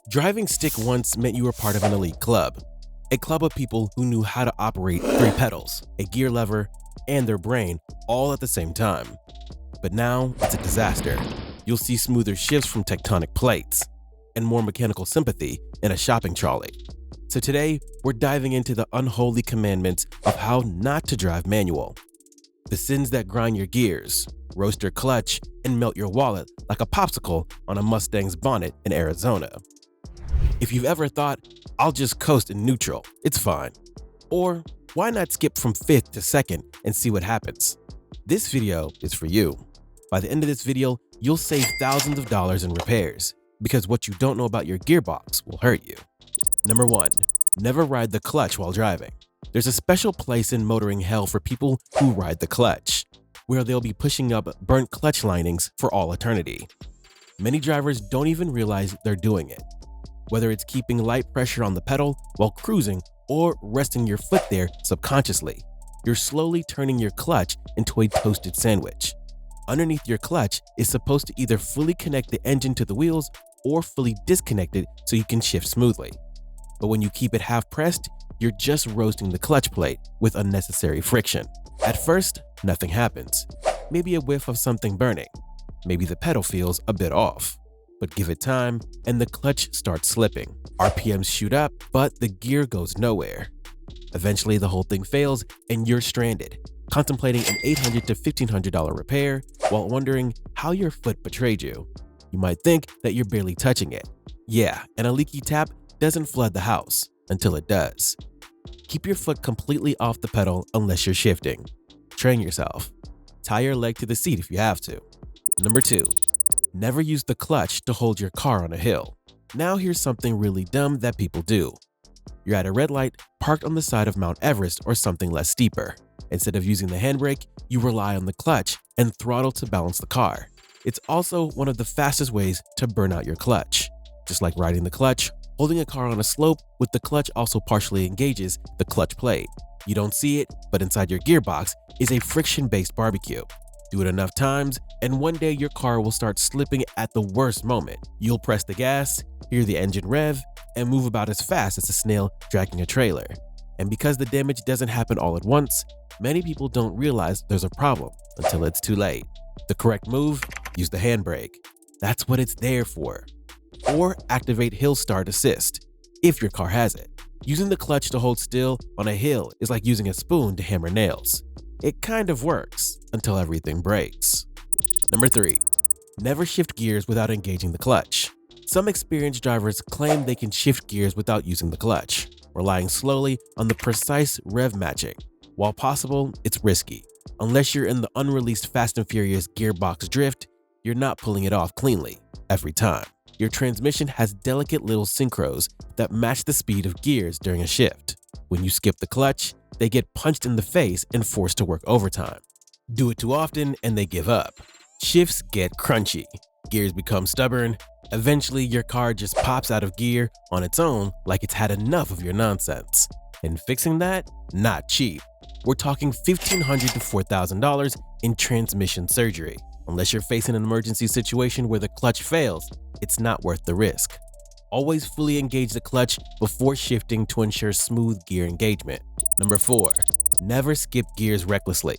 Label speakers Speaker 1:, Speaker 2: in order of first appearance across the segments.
Speaker 1: Driving stick once meant you were part of an elite club, a club of people who knew how to operate three pedals, a gear lever, and their brain all at the same time. But now it's a disaster. You'll see smoother shifts from tectonic plates and more mechanical sympathy in a shopping trolley. So today, we're diving into the unholy commandments of how not to drive manual. The sins that grind your gears, roast your clutch, and melt your wallet like a popsicle on a Mustang's bonnet in Arizona. If you've ever thought, I'll just coast in neutral, it's fine. Or why not skip from 5th to 2nd and see what happens? This video is for you. By the end of this video, you'll save thousands of dollars in repairs, because what you don't know about your gearbox will hurt you. Number 1. Never ride the clutch while driving. There's a special place in motoring hell for people who ride the clutch, where they'll be pushing up burnt clutch linings for all eternity. Many drivers don't even realize they're doing it. Whether it's keeping light pressure on the pedal while cruising or resting your foot there subconsciously, you're slowly turning your clutch into a toasted sandwich. Underneath your clutch is supposed to either fully connect the engine to the wheels or fully disconnect it so you can shift smoothly. But when you keep it half pressed, you're just roasting the clutch plate with unnecessary friction. At first, nothing happens. Maybe a whiff of something burning. Maybe the pedal feels a bit off. But give it time and the clutch starts slipping. RPMs shoot up, but the gear goes nowhere. Eventually, the whole thing fails and you're stranded, contemplating an $800 to $1,500 repair while wondering how your foot betrayed you. You might think that you're barely touching it. Yeah, and a leaky tap doesn't flood the house until it does. Keep your foot completely off the pedal unless you're shifting. Train yourself. Tie your leg to the seat if you have to. Number 2. Never use the clutch to hold your car on a hill. Now here's something really dumb that people do. You're at a red light, parked on the side of Mount Everest or something less steeper. Instead of using the handbrake, you rely on the clutch and throttle to balance the car. It's also one of the fastest ways to burn out your clutch. Just like riding the clutch, holding a car on a slope with the clutch also partially engages the clutch plate. You don't see it, but inside your gearbox is a friction-based barbecue. Do it enough times, and one day your car will start slipping at the worst moment. You'll press the gas, hear the engine rev, and move about as fast as a snail dragging a trailer. And because the damage doesn't happen all at once, many people don't realize there's a problem until it's too late. The correct move? Use the handbrake. That's what it's there for. Or activate Hill Start Assist, if your car has it. Using the clutch to hold still on a hill is like using a spoon to hammer nails. It kind of works until everything breaks. Number 3. Never shift gears without engaging the clutch. Some experienced drivers claim they can shift gears without using the clutch, relying slowly on the precise rev matching. While possible, it's risky. Unless you're in the unreleased Fast and Furious gearbox drift, you're not pulling it off cleanly every time. Your transmission has delicate little synchros that match the speed of gears during a shift. When you skip the clutch, they get punched in the face and forced to work overtime. Do it too often and they give up. Shifts get crunchy. Gears become stubborn. Eventually, your car just pops out of gear on its own like it's had enough of your nonsense. And fixing that? Not cheap. We're talking $1,500 to $4,000 in transmission surgery. Unless you're facing an emergency situation where the clutch fails, it's not worth the risk. Always fully engage the clutch before shifting to ensure smooth gear engagement. Number 4. Never skip gears recklessly.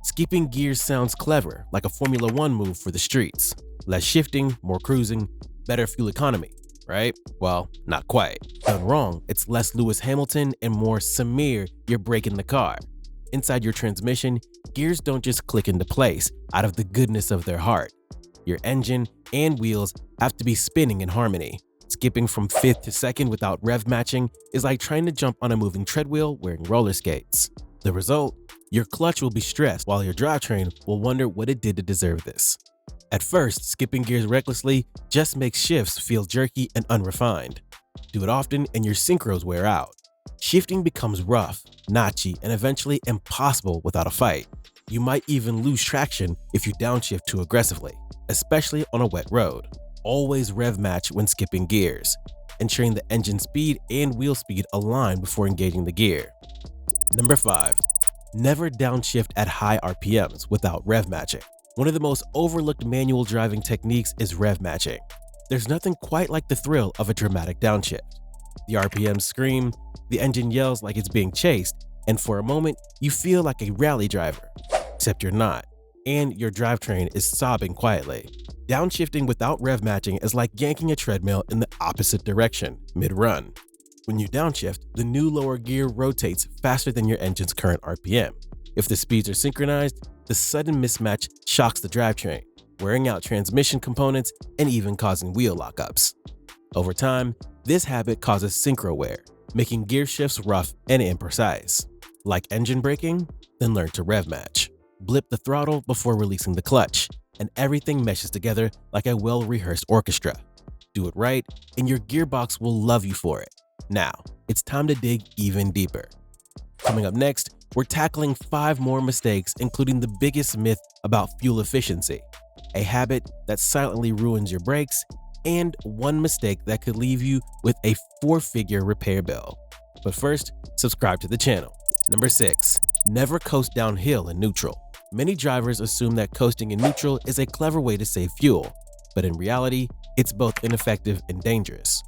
Speaker 1: Skipping gears sounds clever, like a Formula 1 move for the streets. Less shifting, more cruising, better fuel economy, right? Well, not quite. Done wrong, it's less Lewis Hamilton and more Samir, you're braking the car. Inside your transmission, gears don't just click into place out of the goodness of their heart. Your engine and wheels have to be spinning in harmony. Skipping from 5th to 2nd without rev matching is like trying to jump on a moving treadwheel wearing roller skates. The result? Your clutch will be stressed while your drivetrain will wonder what it did to deserve this. At first, skipping gears recklessly just makes shifts feel jerky and unrefined. Do it often and your synchros wear out. Shifting becomes rough, notchy, and eventually impossible without a fight. You might even lose traction if you downshift too aggressively, especially on a wet road. Always rev match when skipping gears, ensuring the engine speed and wheel speed align before engaging the gear. Number 5. Never downshift at high RPMs without rev matching. One of the most overlooked manual driving techniques is rev matching. There's nothing quite like the thrill of a dramatic downshift. The RPMs scream, the engine yells like it's being chased, and for a moment, you feel like a rally driver. Except you're not, and your drivetrain is sobbing quietly. Downshifting without rev matching is like yanking a treadmill in the opposite direction, mid-run. When you downshift, the new lower gear rotates faster than your engine's current RPM. If the speeds are synchronized, the sudden mismatch shocks the drivetrain, wearing out transmission components and even causing wheel lockups. Over time, this habit causes synchro wear, making gear shifts rough and imprecise. Like engine braking? Then learn to rev match. Blip the throttle before releasing the clutch, and everything meshes together like a well-rehearsed orchestra. Do it right, and your gearbox will love you for it. Now, it's time to dig even deeper. Coming up next, we're tackling 5 more mistakes, including the biggest myth about fuel efficiency, a habit that silently ruins your brakes, and one mistake that could leave you with a 4-figure repair bill. But first, subscribe to the channel. Number 6. Never coast downhill in neutral. Many drivers assume that coasting in neutral is a clever way to save fuel, but in reality, it's both ineffective and dangerous.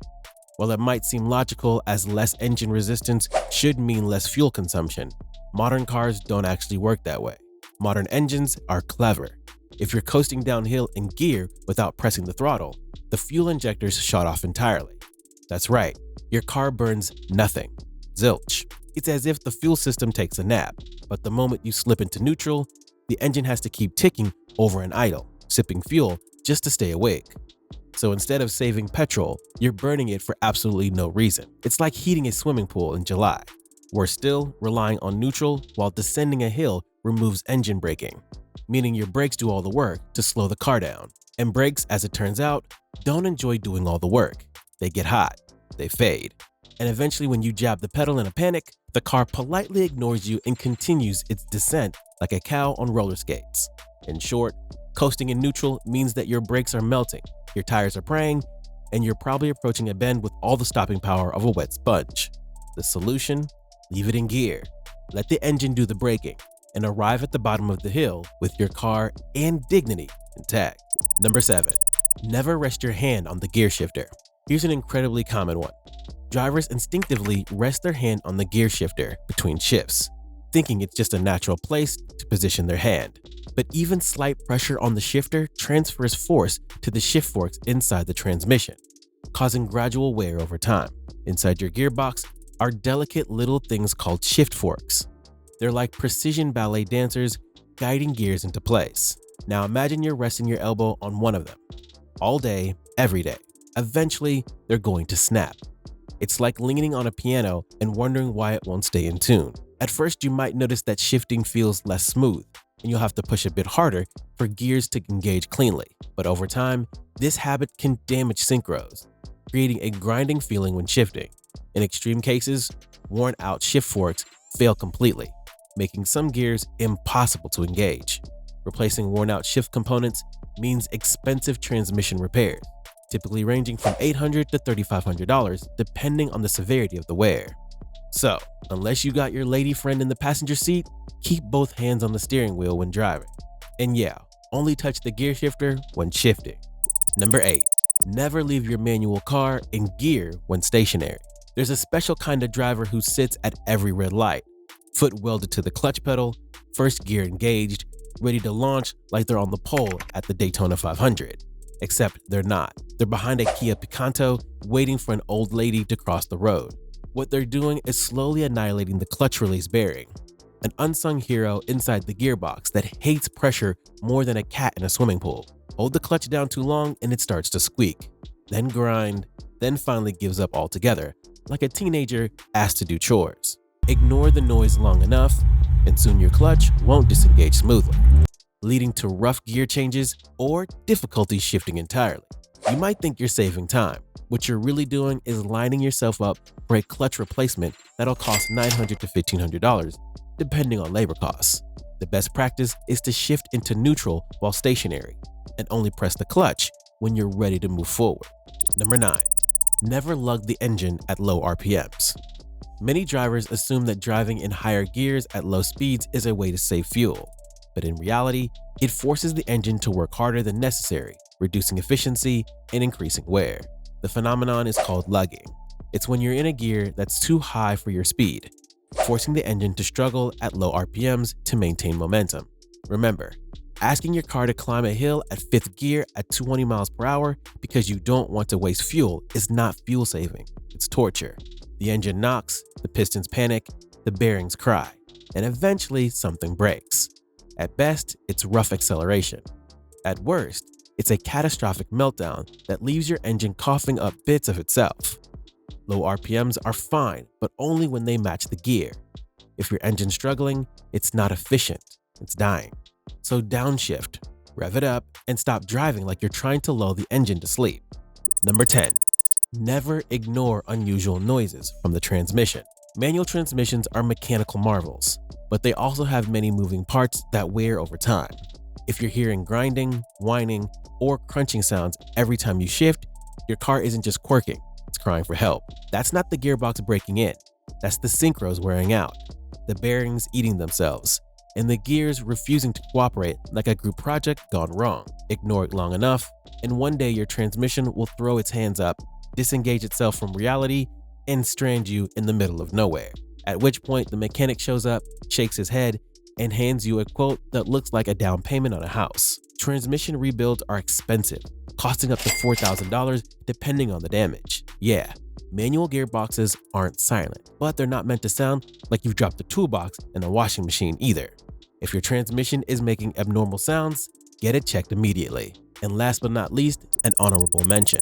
Speaker 1: While it might seem logical, as less engine resistance should mean less fuel consumption, modern cars don't actually work that way. Modern engines are clever. If you're coasting downhill in gear without pressing the throttle, the fuel injectors shut off entirely. That's right, your car burns nothing. Zilch. It's as if the fuel system takes a nap, but the moment you slip into neutral, the engine has to keep ticking over and idle, sipping fuel just to stay awake. So instead of saving petrol, you're burning it for absolutely no reason. It's like heating a swimming pool in July. Worse still, relying on neutral while descending a hill removes engine braking, meaning your brakes do all the work to slow the car down. And brakes, as it turns out, don't enjoy doing all the work. They get hot, they fade, and eventually when you jab the pedal in a panic, the car politely ignores you and continues its descent like a cow on roller skates. In short, coasting in neutral means that your brakes are melting, your tires are praying, and you're probably approaching a bend with all the stopping power of a wet sponge. The solution? Leave it in gear. Let the engine do the braking, and arrive at the bottom of the hill with your car and dignity intact. Number 7. Never rest your hand on the gear shifter. Here's an incredibly common one. Drivers instinctively rest their hand on the gear shifter between shifts, thinking it's just a natural place to position their hand. But even slight pressure on the shifter transfers force to the shift forks inside the transmission, causing gradual wear over time. Inside your gearbox are delicate little things called shift forks. They're like precision ballet dancers guiding gears into place. Now imagine you're resting your elbow on one of them all day, every day. Eventually, they're going to snap. It's like leaning on a piano and wondering why it won't stay in tune. At first, you might notice that shifting feels less smooth, and you'll have to push a bit harder for gears to engage cleanly. But over time, this habit can damage synchros, creating a grinding feeling when shifting. In extreme cases, worn-out shift forks fail completely, making some gears impossible to engage. Replacing worn-out shift components means expensive transmission repairs, typically ranging from $800 to $3,500 depending on the severity of the wear. So, unless you got your lady friend in the passenger seat, keep both hands on the steering wheel when driving. And yeah, only touch the gear shifter when shifting. Number 8. Never leave your manual car in gear when stationary. There's a special kind of driver who sits at every red light, foot welded to the clutch pedal, first gear engaged, ready to launch like they're on the pole at the Daytona 500. Except they're not. They're behind a Kia Picanto, waiting for an old lady to cross the road. What they're doing is slowly annihilating the clutch release bearing, an unsung hero inside the gearbox that hates pressure more than a cat in a swimming pool. Hold the clutch down too long and it starts to squeak, then grind, then finally gives up altogether, like a teenager asked to do chores. Ignore the noise long enough, and soon your clutch won't disengage smoothly, leading to rough gear changes or difficulty shifting entirely. You might think you're saving time. What you're really doing is lining yourself up for a clutch replacement that'll cost $900 to $1,500, depending on labor costs. The best practice is to shift into neutral while stationary, and only press the clutch when you're ready to move forward. Number 9. Never lug the engine at low RPMs. Many drivers assume that driving in higher gears at low speeds is a way to save fuel, but in reality, it forces the engine to work harder than necessary reducing efficiency and increasing wear. The phenomenon is called lugging. It's when you're in a gear that's too high for your speed, forcing the engine to struggle at low RPMs to maintain momentum. Remember, asking your car to climb a hill at 5th gear at 220 miles per hour because you don't want to waste fuel is not fuel saving, it's torture. The engine knocks, the pistons panic, the bearings cry, and eventually something breaks. At best, it's rough acceleration. At worst, it's a catastrophic meltdown that leaves your engine coughing up bits of itself. Low RPMs are fine, but only when they match the gear. If your engine's struggling, it's not efficient, it's dying. So downshift, rev it up, and stop driving like you're trying to lull the engine to sleep. Number 10. Never ignore unusual noises from the transmission. Manual transmissions are mechanical marvels, but they also have many moving parts that wear over time. If you're hearing grinding, whining, or crunching sounds every time you shift, your car isn't just quirking, it's crying for help. That's not the gearbox breaking in, that's the synchros wearing out, the bearings eating themselves, and the gears refusing to cooperate like a group project gone wrong. Ignore it long enough, and one day your transmission will throw its hands up, disengage itself from reality, and strand you in the middle of nowhere. At which point the mechanic shows up, shakes his head, and hands you a quote that looks like a down payment on a house. Transmission rebuilds are expensive, costing up to $4,000 depending on the damage. Yeah, manual gearboxes aren't silent, but they're not meant to sound like you've dropped a toolbox in a washing machine either. If your transmission is making abnormal sounds, get it checked immediately. And last but not least, an honorable mention.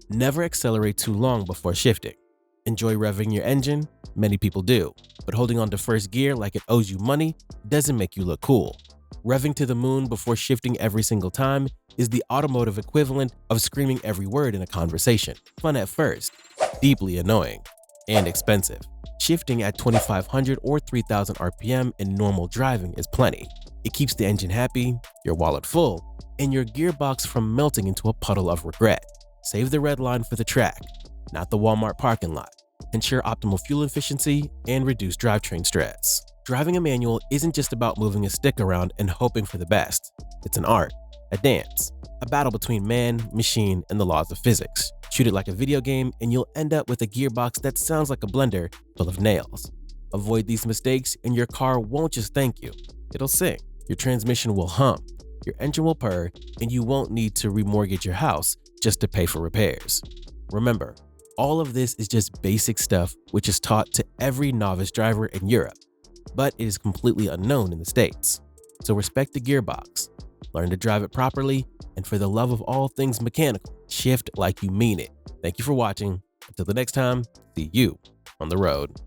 Speaker 1: Never accelerate too long before shifting. Enjoy revving your engine? Many people do, but holding on to first gear like it owes you money doesn't make you look cool. Revving to the moon before shifting every single time is the automotive equivalent of screaming every word in a conversation. Fun at first, deeply annoying, and expensive. Shifting at 2,500 or 3,000 RPM in normal driving is plenty. It keeps the engine happy, your wallet full, and your gearbox from melting into a puddle of regret. Save the red line for the track, not the Walmart parking lot. Ensure optimal fuel efficiency and reduce drivetrain stress. Driving a manual isn't just about moving a stick around and hoping for the best. It's an art, a dance, a battle between man, machine, and the laws of physics. Treat it like a video game and you'll end up with a gearbox that sounds like a blender full of nails. Avoid these mistakes and your car won't just thank you, it'll sing. Your transmission will hum, your engine will purr, and you won't need to remortgage your house just to pay for repairs. Remember, all of this is just basic stuff which is taught to every novice driver in Europe, but it is completely unknown in the States. So respect the gearbox, learn to drive it properly, and for the love of all things mechanical, shift like you mean it. Thank you for watching. Until the next time, see you on the road.